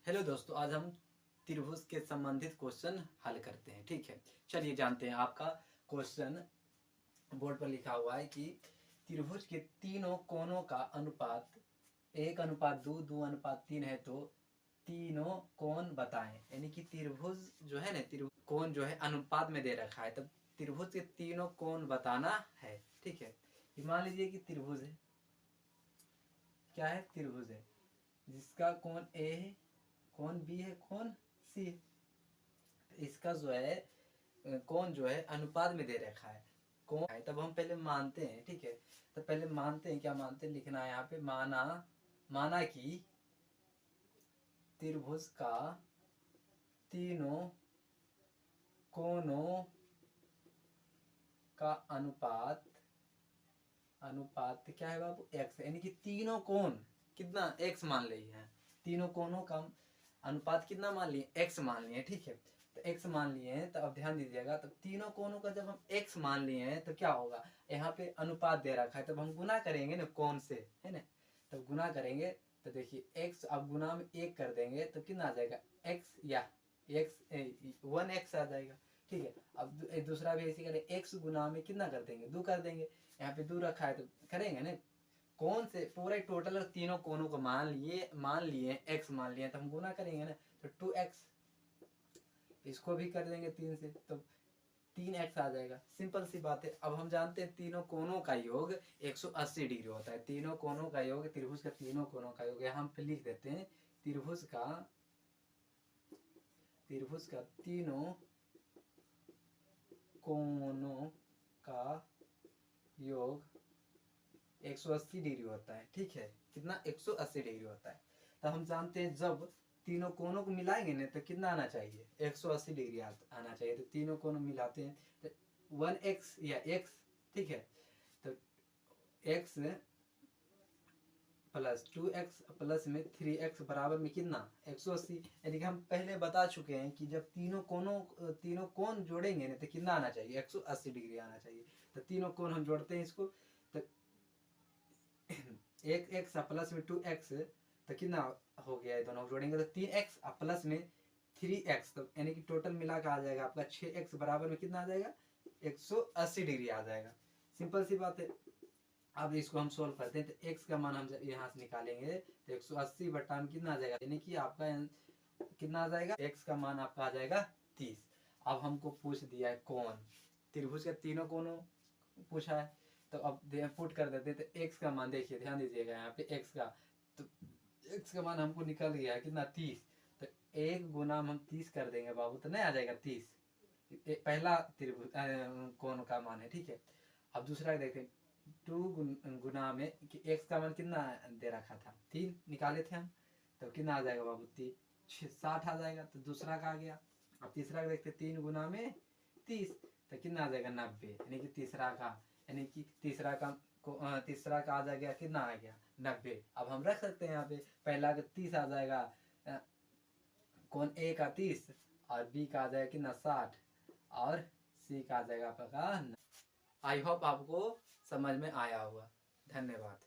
Hello दोस्तों, आज हम त्रिभुज के संबंधित क्वेश्चन हल करते हैं। ठीक है, चलिए जानते हैं। आपका क्वेश्चन बोर्ड पर लिखा हुआ है कि त्रिभुज के तीनों कोणों का अनुपात 1:2, 2:3 है, तो तीनों कोण बताएं। यानी कि त्रिभुज जो है ना, त्रिभुज कोण जो है अनुपात में दे रखा है, तब त्रिभुज के तीनों कोण बताना है। ठीक है, मान लीजिए कि त्रिभुज है, क्या है, त्रिभुज है जिसका कोण ए है, कोण बी है, कोण सी है। इसका जो है कोण जो है अनुपात में दे रखा है, कोण है। तब हम पहले मानते हैं, ठीक है, तो पहले मानते हैं, क्या मानते हैं, लिखना है यहाँ पे, माना कि त्रिभुज का तीनों कोणों का अनुपात क्या है बाबू, एक्स। यानी कि तीनों कोण कितना, एक्स मान लिए हैं। तीनों कोणों का अनुपात कितना मान लिए, एक्स मान लिए। ठीक है, तो एक्स मान लिए हैं, तो अब ध्यान दीजिएगा। तो तीनों कोणों का जब हम एक्स मान लिए हैं तो क्या होगा, यहाँ पे अनुपात दे रखा है, तब हम गुना करेंगे ना कोण से, है ना। तब गुना करेंगे तो देखिए एक्स, अब गुना में एक कर देंगे तो कितना आ जाएगा, एक्स या एक्स 1x आ जाएगा। ठीक है, अब दूसरा भी ऐसे करें, एक्स गुना में कितना कर देंगे, 2 कर देंगे। यहाँ पे 2 रखा है तो करेंगे ना, कौन से पूरे टोटल और तीनों कोनों को मान लिए एक्स मान लिए, तो हम गुना करेंगे ना, तो 2x। इसको भी कर देंगे 3 से, तो 3x आ जाएगा। सिंपल सी बात है। अब हम जानते हैं तीनों कोनों का योग 180 डिग्री होता है। तीनों कोनों का योग, त्रिभुज का तीनों कोनों का योग यहाँ पे लिख देते हैं। त्रिभुज का तीनों कोनों का योग 180 डिग्री होता है। ठीक है, कितना, 180 डिग्री होता है। तो हम जानते हैं जब तीनों कोनों को मिलाएंगे ना तो कितना आना चाहिए, 180 डिग्री आना चाहिए। तो तीनों कोनों मिलाते हैं तो 1x या x। ठीक है, तो x प्लस 2x प्लस में 3x बराबर में कितना, 180। यानी कि हम पहले बता चुके हैं कि जब तीनों कोण जोड़ेंगे ना तो कितना आना चाहिए, 180 डिग्री आना चाहिए। तो तीनों कोण हम जोड़ते हैं इसको, तो एक एक्स प्लस में 2x, तो कितना हो गया है, दोनों जोड़ेंगे तो 3x प्लस में 3x, तो यानी कि टोटल मिला के आ जाएगा आपका 6x बराबर में कितना आ जाएगा, 180 डिग्री आ जाएगा। सिंपल सी बात है। अब इसको हम सोल्व करते हैं, तो x का मान हम यहाँ से निकालेंगे तो 180 बट्टा में कितना आ जाएगा, यानी कि आपका कितना आ जाएगा, x का मान आपका आ जाएगा 30। अब हमको पूछ दिया है कोण, त्रिभुज के तीनों कोणों पूछा है, तो अब पुट कर देते। तो x का मान देखिए, ध्यान दीजिएगा यहाँ पे x का, तो x का मान हमको निकल गया है कितना, 30। तो 1 गुना हम 30 कर देंगे बाबू, तो नहीं आ जाएगा 30। पहला त्रिभुज कोण का मान है। ठीक है, अब दूसरा देखते हैं, 2 गुना में कि x का मान कितना दे रखा था, 3 निकाले थे हम, तो कितना आ जाएगा बाबू, 60 आ जाएगा। तो दूसरा का आ गया। अब तीसरा देखते, 3 गुना में 30, तो कितना आ जाएगा, 90। यानी कि तीसरा का आ जाएगा, कितना आ गया, 90। अब हम रख सकते हैं यहाँ पे, पहला का 30 आ जाएगा, कौन ए का 30 और बी का आ जाएगा कितना, 60 और सी का आ जाएगा आपका। आई होप आपको समझ में आया होगा। धन्यवाद।